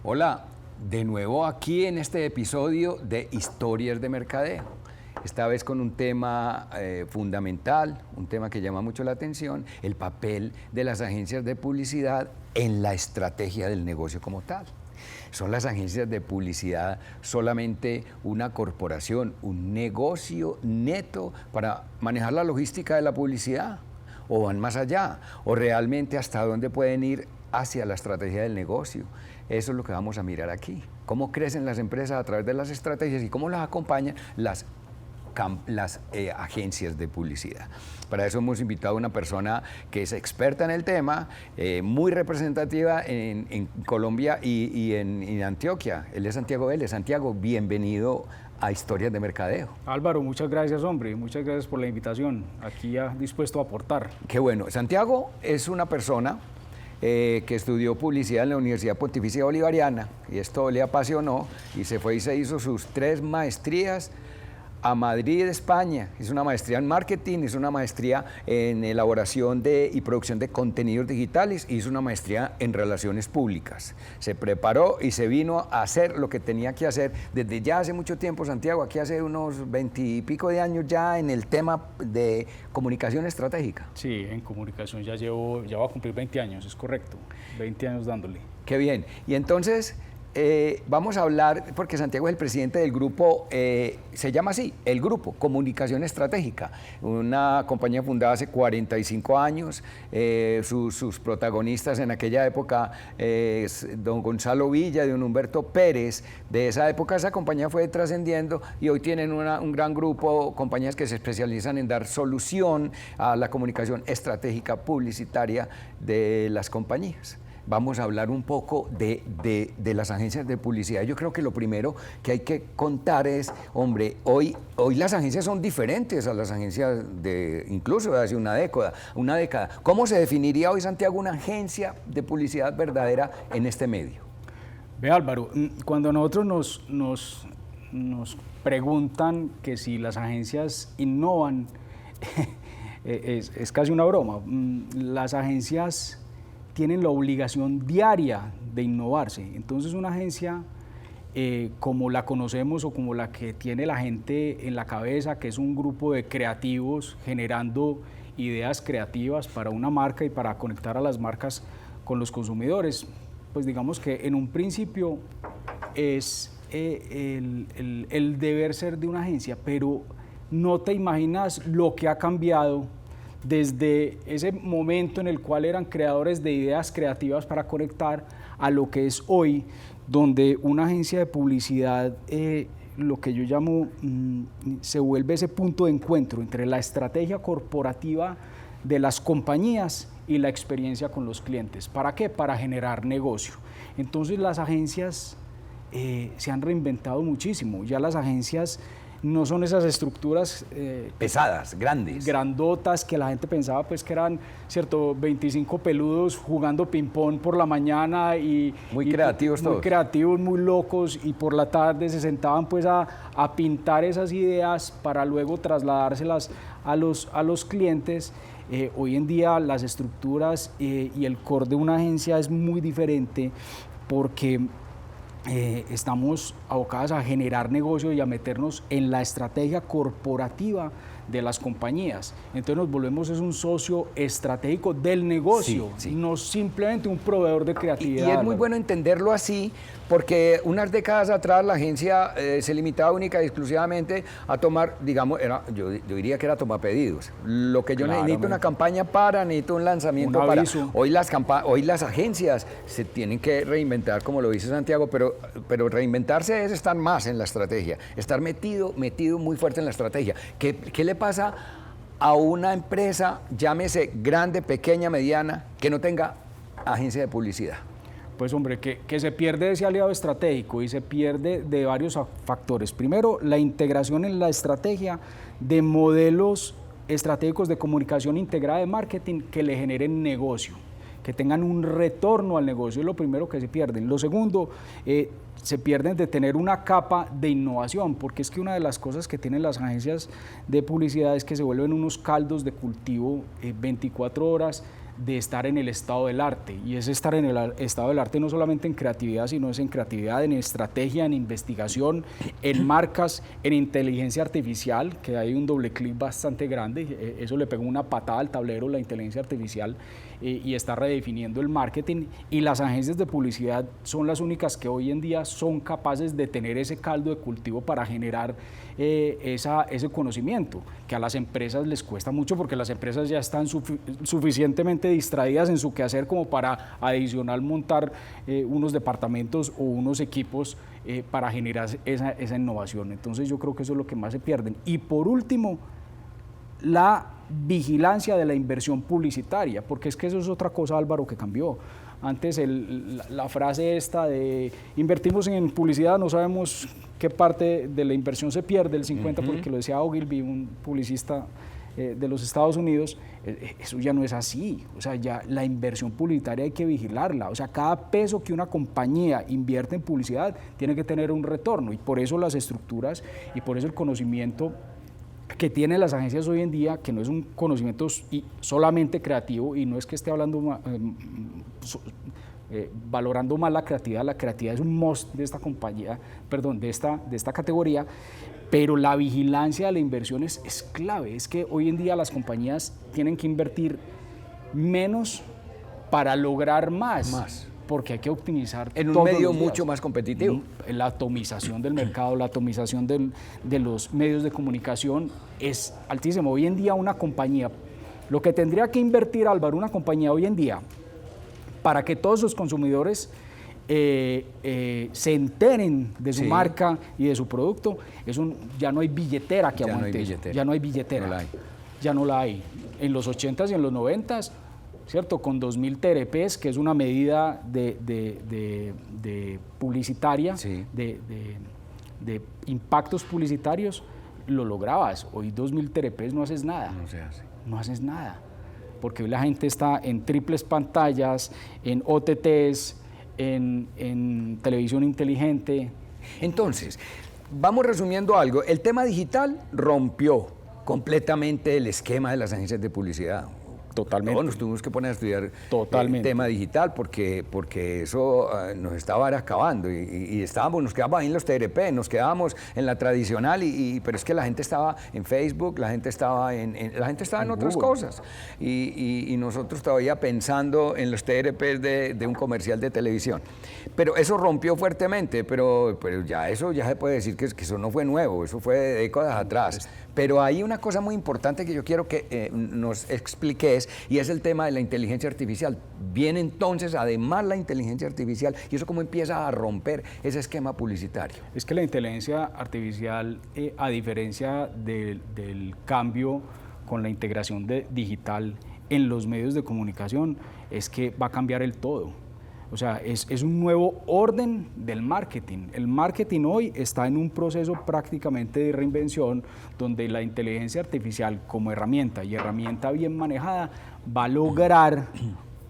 Hola, de nuevo aquí en este episodio de Historias de Mercadeo. Esta vez con un tema fundamental, un tema que llama mucho la atención, el papel de las agencias de publicidad en la estrategia del negocio como tal. ¿Son las agencias de publicidad solamente una corporación, un negocio neto para manejar la logística de la publicidad? ¿O van más allá? ¿O realmente hasta dónde pueden ir hacia la estrategia del negocio? Eso es lo que vamos a mirar aquí. ¿Cómo crecen las empresas a través de las estrategias y cómo las acompañan las agencias de publicidad? Para eso hemos invitado a una persona que es experta en el tema, muy representativa en Colombia y en Antioquia. Él es Santiago Vélez. Santiago, bienvenido a Historias de Mercadeo. Álvaro, muchas gracias, hombre. Muchas gracias por la invitación. Aquí ya dispuesto a aportar. Qué bueno. Santiago es una persona que estudió publicidad en la Universidad Pontificia Bolivariana y esto le apasionó y se fue y se hizo sus 3 maestrías a Madrid, España. Hizo una maestría en marketing, hizo una maestría en elaboración y producción de contenidos digitales, hizo una maestría en relaciones públicas. Se preparó y se vino a hacer lo que tenía que hacer desde ya hace mucho tiempo, Santiago, aquí hace unos 20 y pico de años ya en el tema de comunicación estratégica. Sí, en comunicación ya va a cumplir 20 años, es correcto, 20 años dándole. Qué bien. Y entonces vamos a hablar, porque Santiago es el presidente del grupo, se llama así, el grupo Comunicación Estratégica, una compañía fundada hace 45 años, sus protagonistas en aquella época, don Gonzalo Villa y don Humberto Pérez. De esa época esa compañía fue trascendiendo y hoy tienen un gran grupo, compañías que se especializan en dar solución a la comunicación estratégica publicitaria de las compañías. Vamos a hablar un poco de las agencias de publicidad. Yo creo que lo primero que hay que contar es, hombre, hoy las agencias son diferentes a las agencias incluso de hace una década. ¿Cómo se definiría hoy, Santiago, una agencia de publicidad verdadera en este medio? Ve, Álvaro, cuando nosotros nos preguntan que si las agencias innovan, es casi una broma. Las agencias tienen la obligación diaria de innovarse. Entonces una agencia como la conocemos o como la que tiene la gente en la cabeza, que es un grupo de creativos generando ideas creativas para una marca y para conectar a las marcas con los consumidores, pues digamos que en un principio es el deber ser de una agencia, pero no te imaginas lo que ha cambiado desde ese momento en el cual eran creadores de ideas creativas para conectar a lo que es hoy, donde una agencia de publicidad, lo que yo llamo, se vuelve ese punto de encuentro entre la estrategia corporativa de las compañías y la experiencia con los clientes. ¿Para qué? Para generar negocio. Entonces las agencias se han reinventado muchísimo. Ya las agencias no son esas estructuras pesadas, grandotas, que la gente pensaba pues que eran, cierto, 25 peludos jugando ping-pong por la mañana muy creativos todos. Muy creativos, muy locos, y por la tarde se sentaban pues a pintar esas ideas para luego trasladárselas a los clientes. Hoy en día las estructuras y el core de una agencia es muy diferente porque estamos abocadas a generar negocio y a meternos en la estrategia corporativa de las compañías. Entonces nos volvemos un socio estratégico del negocio, no simplemente un proveedor de creatividad. Y es muy bueno entenderlo así, porque unas décadas atrás la agencia se limitaba única y exclusivamente a tomar, digamos, yo diría que era tomar pedidos. Lo que yo necesito una campaña necesito un lanzamiento para. Hoy las agencias se tienen que reinventar, como lo dice Santiago, pero reinventarse es estar más en la estrategia, estar metido muy fuerte en la estrategia. ¿Qué le pasa a una empresa, llámese grande, pequeña, mediana, que no tenga agencia de publicidad? Pues hombre, que se pierde ese aliado estratégico y se pierde de varios factores. Primero, la integración en la estrategia de modelos estratégicos de comunicación integrada de marketing que le generen negocio, que tengan un retorno al negocio, es lo primero que se pierden. Lo segundo, se pierden de tener una capa de innovación, porque es que una de las cosas que tienen las agencias de publicidad es que se vuelven unos caldos de cultivo 24 horas de estar en el estado del arte, y es estar en el estado del arte no solamente en creatividad, sino es en creatividad, en estrategia, en investigación, en marcas, en inteligencia artificial, que hay un doble clic bastante grande, eso le pegó una patada al tablero la inteligencia artificial, y está redefiniendo el marketing, y las agencias de publicidad son las únicas que hoy en día son capaces de tener ese caldo de cultivo para generar ese conocimiento, que a las empresas les cuesta mucho porque las empresas ya están suficientemente distraídas en su quehacer como para adicional montar unos departamentos o unos equipos para generar esa innovación. Entonces yo creo que eso es lo que más se pierden. Y por último, la vigilancia de la inversión publicitaria, porque es que eso es otra cosa, Álvaro, que cambió. Antes la frase esta de invertimos en publicidad, no sabemos qué parte de la inversión se pierde, el 50%, porque lo decía Ogilvy, un publicista de los Estados Unidos, eso ya no es así. O sea, ya la inversión publicitaria hay que vigilarla. O sea, cada peso que una compañía invierte en publicidad tiene que tener un retorno, y por eso las estructuras y por eso el conocimiento que tienen las agencias hoy en día, que no es un conocimiento solamente creativo, y no es que esté hablando valorando más la creatividad es un must de esta compañía, perdón, de esta categoría, pero la vigilancia de la inversión es clave. Es que hoy en día las compañías tienen que invertir menos para lograr más. Porque hay que optimizar en un medio mucho más competitivo. La atomización del mercado, la atomización de los medios de comunicación es altísimo. Hoy en día una compañía, lo que tendría que invertir, Álvaro, una compañía hoy en día para que todos sus consumidores se enteren de su marca y de su producto, ya no hay billetera que aguante eso. Ya no hay billetera. Ya no la hay. En los 80s y en los 90s, ¿cierto? Con 2.000 TRPs, que es una medida de publicitaria, de impactos publicitarios, lo lograbas. Hoy 2.000 TRPs no haces nada. No se hace. No haces nada. Porque hoy la gente está en triples pantallas, en OTTs, en televisión inteligente. Entonces, vamos resumiendo algo. El tema digital rompió completamente el esquema de las agencias de publicidad. Totalmente. Todos nos tuvimos que poner a estudiar el tema digital porque eso nos estaba acabando y nos quedábamos ahí en los TRP, nos quedábamos en la tradicional, pero es que la gente estaba en Facebook, la gente estaba en otras cosas y nosotros todavía pensando en los TRP de un comercial de televisión. Pero eso rompió fuertemente, pero ya se puede decir que eso no fue nuevo, eso fue de décadas atrás. Pero hay una cosa muy importante que yo quiero que nos expliques, y es el tema de la inteligencia artificial. Viene entonces además la inteligencia artificial, y eso cómo empieza a romper ese esquema publicitario. Es que la inteligencia artificial, a diferencia del cambio con la integración digital en los medios de comunicación, es que va a cambiar el todo. O sea, es un nuevo orden del marketing. El marketing hoy está en un proceso prácticamente de reinvención, donde la inteligencia artificial como herramienta, y herramienta bien manejada, va a lograr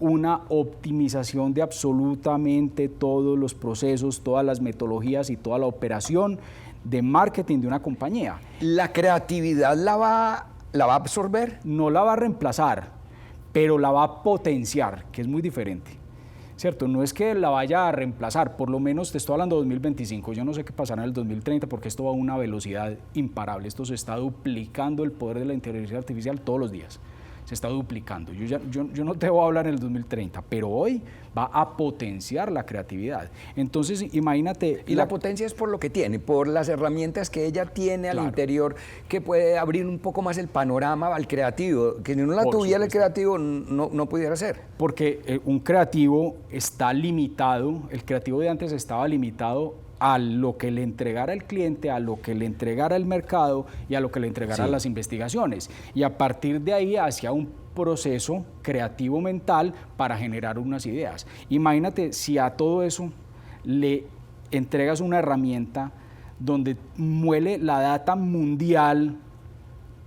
una optimización de absolutamente todos los procesos, todas las metodologías y toda la operación de marketing de una compañía. ¿La creatividad la va a absorber? No la va a reemplazar, pero la va a potenciar, que es muy diferente. ¿Cierto? No es que la vaya a reemplazar, por lo menos te estoy hablando de 2025, yo no sé qué pasará en el 2030 porque esto va a una velocidad imparable, esto se está duplicando el poder de la inteligencia artificial todos los días, se está duplicando. Yo no te voy a hablar en el 2030, pero hoy va a potenciar la creatividad. Entonces, imagínate... Y la potencia es por lo que tiene, por las herramientas que ella tiene al interior, que puede abrir un poco más el panorama al creativo, que si no la tuviera el creativo no pudiera ser. Porque un creativo está limitado, el creativo de antes estaba limitado a lo que le entregara el cliente, a lo que le entregara el mercado y a lo que le entregara las investigaciones. Y a partir de ahí hacia un proceso creativo mental para generar unas ideas. Imagínate si a todo eso le entregas una herramienta donde muele la data mundial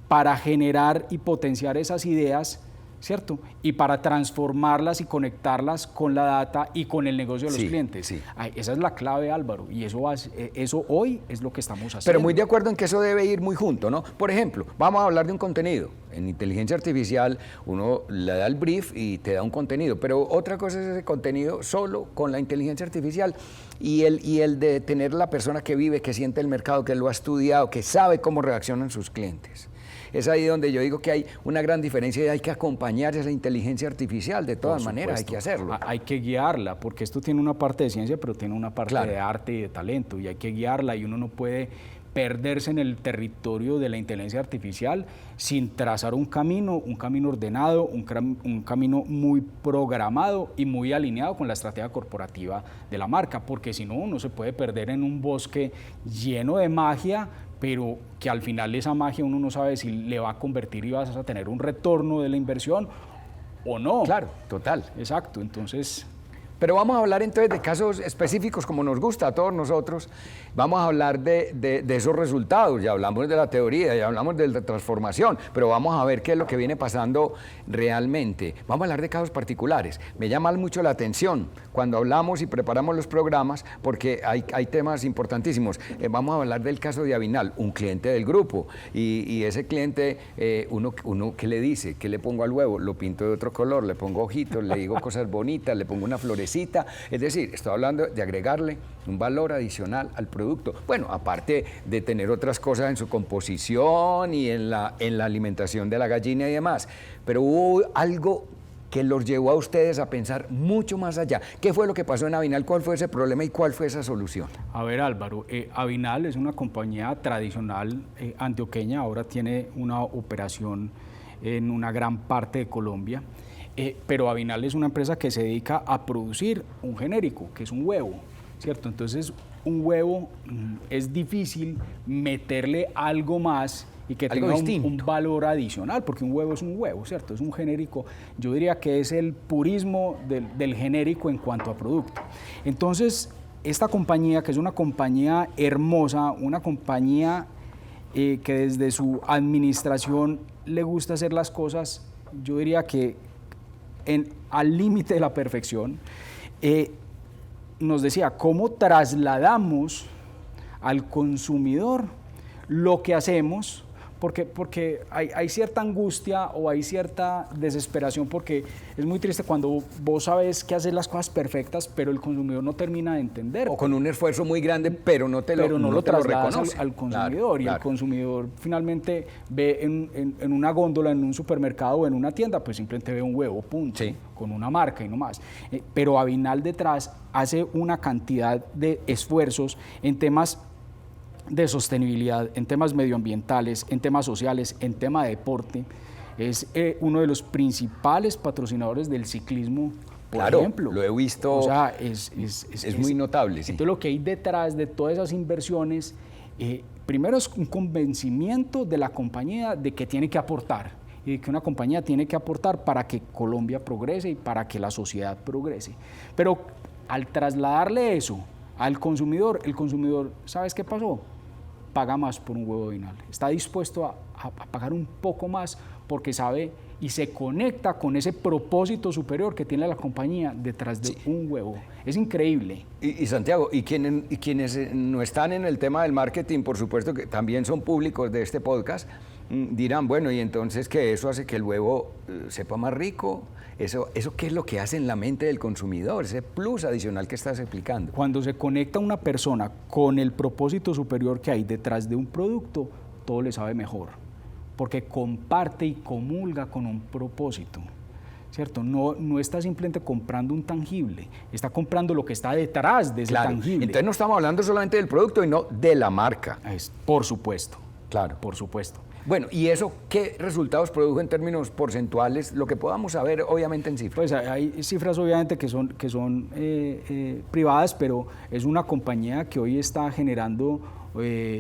para generar y potenciar esas ideas ¿cierto? Y para transformarlas y conectarlas con la data y con el negocio de los clientes. Sí. Ay, esa es la clave, Álvaro, y eso hoy es lo que estamos haciendo. Pero muy de acuerdo en que eso debe ir muy junto, ¿no? Por ejemplo, vamos a hablar de un contenido. En inteligencia artificial uno le da el brief y te da un contenido, pero otra cosa es ese contenido solo con la inteligencia artificial y el de tener la persona que vive, que siente el mercado, que lo ha estudiado, que sabe cómo reaccionan sus clientes. Es ahí donde yo digo que hay una gran diferencia y hay que acompañar esa inteligencia artificial, de todas maneras hay que hacerlo. Hay que guiarla, porque esto tiene una parte de ciencia, pero tiene una parte de arte y de talento, y hay que guiarla, y uno no puede perderse en el territorio de la inteligencia artificial sin trazar un camino ordenado, un camino muy programado y muy alineado con la estrategia corporativa de la marca, porque si no, uno se puede perder en un bosque lleno de magia, pero que al final esa magia uno no sabe si le va a convertir y vas a tener un retorno de la inversión o no. Claro, total. Exacto, entonces... Pero vamos a hablar entonces de casos específicos como nos gusta a todos nosotros. Vamos a hablar de esos resultados. Ya hablamos de la teoría, ya hablamos de la transformación, pero vamos a ver qué es lo que viene pasando realmente. Vamos a hablar de casos particulares. Me llama mucho la atención cuando hablamos y preparamos los programas porque hay temas importantísimos. Vamos a hablar del caso de Avinal, un cliente del grupo. Y ese cliente, uno ¿qué le dice? ¿Qué le pongo al huevo? Lo pinto de otro color, le pongo ojitos, le digo cosas bonitas, le pongo una florecita. Es decir, estoy hablando de agregarle un valor adicional al producto. Bueno, aparte de tener otras cosas en su composición y en la alimentación de la gallina y demás. Pero hubo algo que los llevó a ustedes a pensar mucho más allá. ¿Qué fue lo que pasó en Avinal? ¿Cuál fue ese problema y cuál fue esa solución? A ver, Álvaro, Avinal es una compañía tradicional antioqueña, ahora tiene una operación en una gran parte de Colombia. Pero Avinal es una empresa que se dedica a producir un genérico, que es un huevo, ¿cierto? Entonces, un huevo es difícil meterle algo más y que tenga un valor adicional, porque un huevo es un huevo, ¿cierto? Es un genérico. Yo diría que es el purismo del genérico en cuanto a producto. Entonces, esta compañía, que es una compañía hermosa, una compañía que desde su administración le gusta hacer las cosas, yo diría que al límite de la perfección, nos decía cómo trasladamos al consumidor lo que hacemos, porque hay cierta angustia o hay cierta desesperación, porque es muy triste cuando vos sabes que haces las cosas perfectas, pero el consumidor no termina de entender. O con un esfuerzo muy grande, pero no te lo reconoce al consumidor. Claro. El consumidor finalmente ve en una góndola, en un supermercado o en una tienda, pues simplemente ve un huevo, punto, sí, con una marca y no más. Pero Avinal detrás hace una cantidad de esfuerzos en temas de sostenibilidad, en temas medioambientales, en temas sociales, en tema de deporte. Es uno de los principales patrocinadores del ciclismo, por ejemplo. Lo he visto. O sea, es muy notable. Sí. Entonces, lo que hay detrás de todas esas inversiones, primero es un convencimiento de la compañía de que tiene que aportar y de que una compañía tiene que aportar para que Colombia progrese y para que la sociedad progrese. Pero al trasladarle eso al consumidor, el consumidor, ¿sabes qué pasó? Paga más por un huevo de Avinal. Está dispuesto a pagar un poco más porque sabe y se conecta con ese propósito superior que tiene la compañía detrás de un huevo. Es increíble. Y Santiago, y quienes no están en el tema del marketing, por supuesto que también son públicos de este podcast, dirán, bueno, y entonces que eso hace que el huevo sepa más rico. ¿Eso qué es lo que hace en la mente del consumidor? Ese plus adicional que estás explicando. Cuando se conecta una persona con el propósito superior que hay detrás de un producto, todo le sabe mejor, porque comparte y comulga con un propósito, ¿cierto? No está simplemente comprando un tangible, está comprando lo que está detrás de ese tangible. Entonces no estamos hablando solamente del producto, sino de la marca. Por supuesto. Claro. Por supuesto. Bueno, ¿y eso qué resultados produjo en términos porcentuales? Lo que podamos saber, obviamente, en cifras. Pues hay cifras, obviamente, que son privadas, pero es una compañía que hoy está generando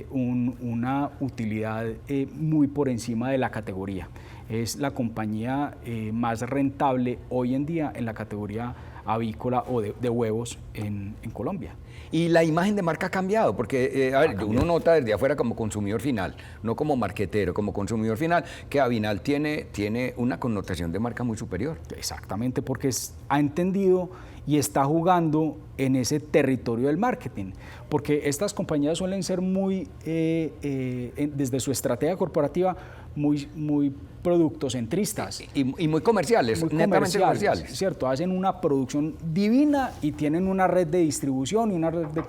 una utilidad muy por encima de la categoría. Es la compañía más rentable hoy en día en la categoría avícola o de huevos en Colombia. Y la imagen de marca ha cambiado, porque a ver, uno nota desde afuera como consumidor final, no como marquetero, como consumidor final, que Avinal tiene una connotación de marca muy superior. Exactamente, porque ha entendido y está jugando en ese territorio del marketing, porque estas compañías suelen ser muy, desde su estrategia corporativa, muy productocentristas. Y muy comerciales, netamente comerciales. Cierto, hacen una producción divina y tienen una red de distribución y una red de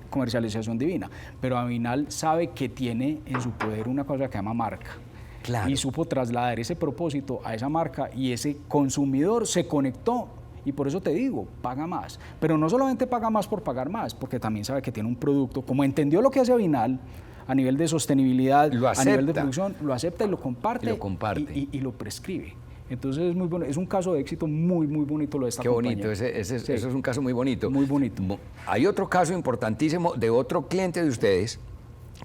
comercialización divina, pero Avinal sabe que tiene en su poder una cosa que se llama marca. Claro. Y supo trasladar ese propósito a esa marca y ese consumidor se conectó. Y por eso te digo, paga más. Pero no solamente paga más por pagar más, porque también sabe que tiene un producto, como entendió lo que hace Avinal a nivel de sostenibilidad, a nivel de producción, lo acepta y lo comparte, y lo prescribe. Entonces es muy bueno, es un caso de éxito muy bonito lo de esta compañía. Qué bonito, eso es un caso muy bonito. Muy bonito. Hay otro caso importantísimo de otro cliente de ustedes,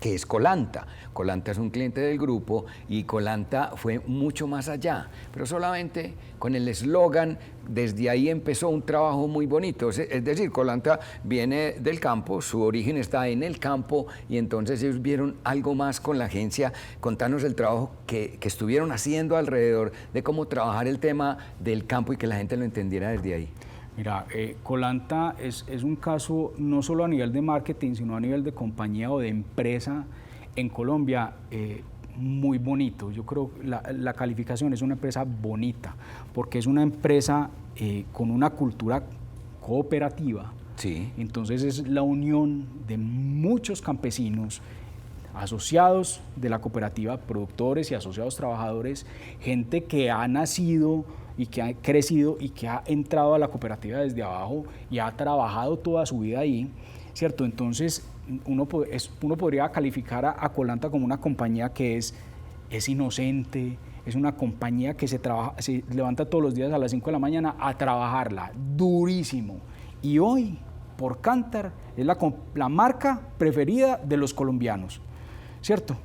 que es Colanta. Colanta es un cliente del grupo y Colanta fue mucho más allá, pero solamente con el eslogan, desde ahí empezó un trabajo muy bonito. Es decir, Colanta viene del campo, su origen está en el campo y entonces ellos vieron algo más con la agencia. Contanos el trabajo que estuvieron haciendo alrededor de cómo trabajar el tema del campo y que la gente lo entendiera desde ahí. Mira, Colanta es un caso no solo a nivel de marketing, sino a nivel de compañía o de empresa en Colombia muy bonito. Yo creo que la calificación es una empresa bonita, porque es una empresa con una cultura cooperativa. Sí. Entonces es la unión de muchos campesinos asociados de la cooperativa, productores y asociados trabajadores, gente que ha nacido y que ha crecido y que ha entrado a la cooperativa desde abajo y ha trabajado toda su vida ahí, ¿cierto? Entonces uno podría calificar a Colanta como una compañía que es inocente, es una compañía que se levanta todos los días a las 5 de la mañana a trabajarla durísimo. Y hoy, por Kantar, es la marca preferida de los colombianos, ¿cierto?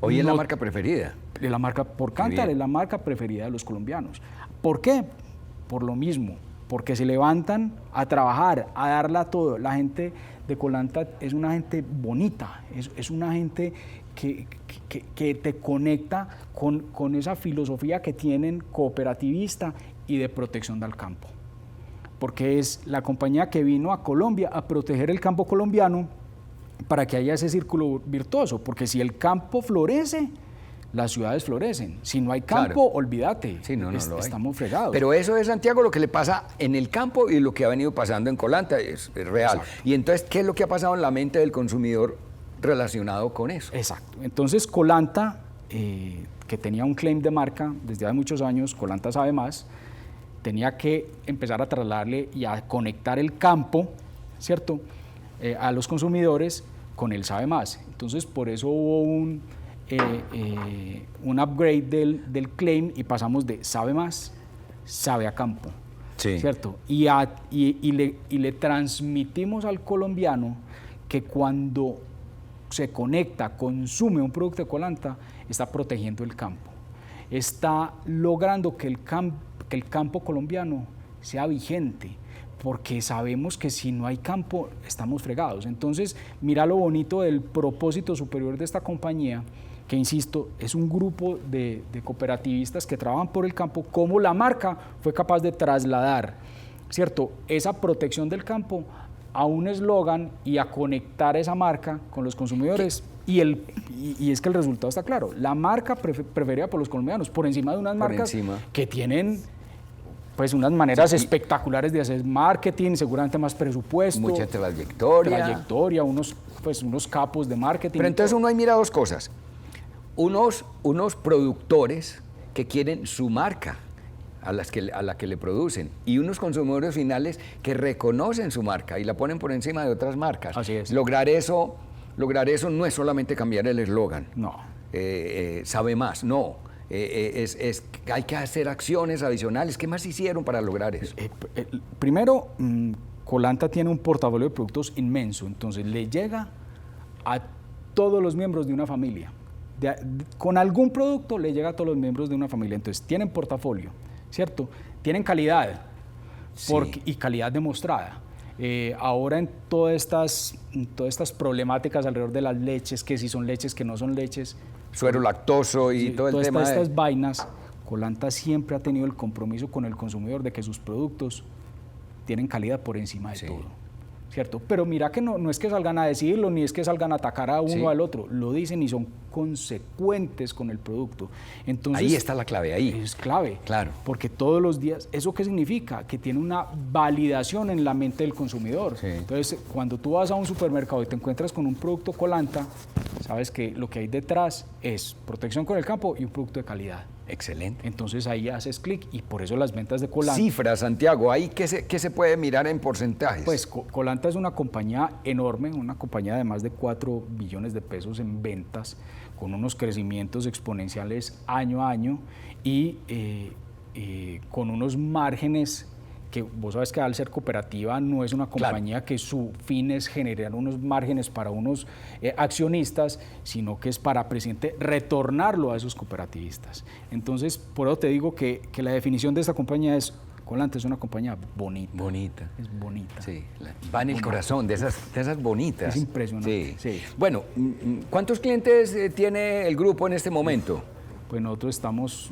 Hoy es la marca preferida. La marca por Kantar es la marca preferida de los colombianos. ¿Por qué? Por lo mismo, porque se levantan a trabajar, a darla todo. La gente de Colanta es una gente bonita, es una gente que te conecta con esa filosofía que tienen cooperativista y de protección del campo. Porque es la compañía que vino a Colombia a proteger el campo colombiano para que haya ese círculo virtuoso, porque si el campo florece, las ciudades florecen. Si no hay campo, claro, olvídate, sí, estamos fregados. Pero eso es, Santiago, lo que le pasa en el campo y lo que ha venido pasando en Colanta, es real. Exacto. Y entonces, ¿qué es lo que ha pasado en la mente del consumidor relacionado con eso? Exacto. Entonces, Colanta, que tenía un claim de marca desde hace muchos años, Colanta sabe más, tenía que empezar a trasladarle y a conectar el campo, ¿cierto?, a los consumidores con el sabe más. Entonces, por eso hubo un upgrade del claim y pasamos de sabe más, sabe a campo, sí, ¿cierto? Y le transmitimos al colombiano que cuando se conecta, consume un producto de Colanta, está protegiendo el campo, está logrando que el campo colombiano sea vigente, porque sabemos que si no hay campo estamos fregados. Entonces, mira lo bonito del propósito superior de esta compañía, que insisto, es un grupo de cooperativistas que trabajan por el campo, como la marca fue capaz de trasladar, ¿cierto?, esa protección del campo a un eslogan y a conectar esa marca con los consumidores. Y es que el resultado está claro, la marca preferida por los colombianos, por encima de unas marcas que tienen pues unas maneras espectaculares de hacer marketing, seguramente más presupuesto, mucha trayectoria, unos capos de marketing. Pero entonces uno ahí mira dos cosas, unos productores que quieren su marca a la que le producen, y unos consumidores finales que reconocen su marca y la ponen por encima de otras marcas. Así es. Lograr eso no es solamente cambiar el eslogan. No. Sabe más, no. Hay que hacer acciones adicionales. ¿Qué más hicieron para lograr eso? Primero, Colanta tiene un portafolio de productos inmenso, entonces le llega a todos los miembros de una familia. Con algún producto le llega a todos los miembros de una familia. Entonces tienen portafolio, ¿cierto? Tienen calidad, Sí. y calidad demostrada. Ahora en todas estas problemáticas alrededor de las leches, que si son leches, que no son leches, Suero lactoso y sí, todo el todas tema estas vainas, Colanta siempre ha tenido el compromiso con el consumidor de que sus productos tienen calidad por encima de todo, ¿cierto? Pero mira que no es que salgan a decirlo, ni es que salgan a atacar a uno o al otro, lo dicen y son consecuentes con el producto. Entonces, ahí está la clave, ahí. Es clave, claro. porque todos los días, ¿eso qué significa? Que tiene una validación en la mente del consumidor. Sí. Entonces, cuando tú vas a un supermercado y te encuentras con un producto Colanta, sabes que lo que hay detrás es protección con el campo y un producto de calidad. Excelente. Entonces ahí haces clic y por eso las ventas de Colanta. Cifras, Santiago, ¿ahí qué se puede mirar en porcentajes? Pues Colanta es una compañía enorme, una compañía de más de 4 billones de pesos en ventas, con unos crecimientos exponenciales año a año y con unos márgenes que vos sabes que al ser cooperativa no es una compañía que su fin es generar unos márgenes para unos accionistas, sino que es para, presidente, retornarlo a esos cooperativistas. Entonces, por eso te digo que la definición de esta compañía es, Colanta es una compañía bonita. Bonita. Es bonita. Sí, va en el corazón de esas bonitas. Es impresionante. Sí. Bueno, ¿cuántos clientes tiene el grupo en este momento? Pues nosotros estamos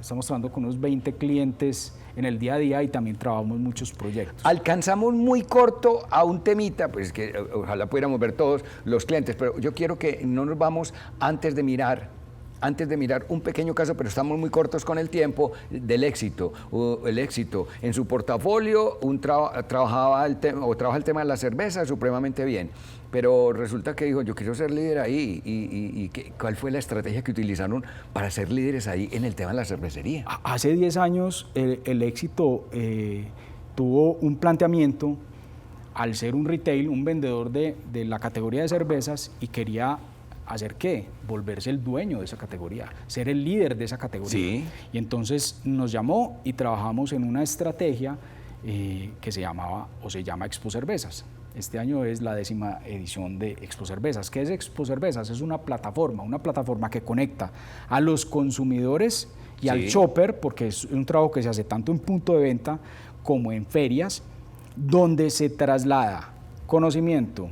trabajando con unos 20 clientes en el día a día y también trabajamos muchos proyectos. Alcanzamos muy corto a un temita, pues que ojalá pudiéramos ver todos los clientes, pero yo quiero que no nos vamos antes de mirar un pequeño caso, pero estamos muy cortos con el tiempo, del éxito. El éxito en su portafolio, trabaja el tema de la cerveza supremamente bien, pero resulta que dijo, yo quiero ser líder ahí, y ¿cuál fue la estrategia que utilizaron para ser líderes ahí en el tema de la cervecería? Hace 10 años el éxito tuvo un planteamiento al ser un retail, un vendedor de la categoría de cervezas, y quería ¿hacer qué? Volverse el dueño de esa categoría, ser el líder de esa categoría. Sí. Y entonces nos llamó y trabajamos en una estrategia que se llamaba o se llama Expo Cervezas. Este año es la 10ª edición de Expo Cervezas. ¿Qué es Expo Cervezas? Es una plataforma que conecta a los consumidores y al shopper, porque es un trabajo que se hace tanto en punto de venta como en ferias, donde se traslada conocimiento.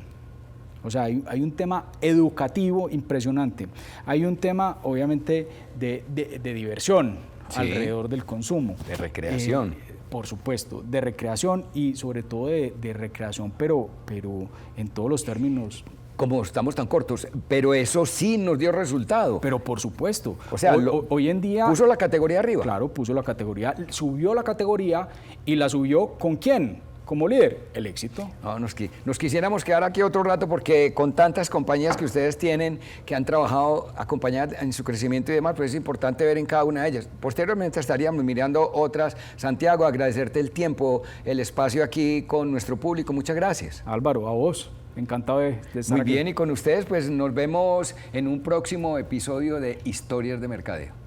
O sea, hay un tema educativo impresionante. Hay un tema, obviamente, de diversión alrededor del consumo. De recreación. Por supuesto, de recreación y sobre todo de recreación, pero en todos los términos. Como estamos tan cortos, pero eso sí nos dio resultado. Pero por supuesto. O sea, hoy en día... ¿Puso la categoría arriba? Claro, puso la categoría, subió la categoría y la subió ¿con quién? Como líder, el éxito. No, nos quisiéramos quedar aquí otro rato porque con tantas compañías que ustedes tienen, que han trabajado acompañadas en su crecimiento y demás, pues es importante ver en cada una de ellas. Posteriormente estaríamos mirando otras. Santiago, agradecerte el tiempo, el espacio aquí con nuestro público. Muchas gracias. Álvaro, a vos. Encantado de estar aquí. Muy bien, y con ustedes pues nos vemos en un próximo episodio de Historias de Mercadeo.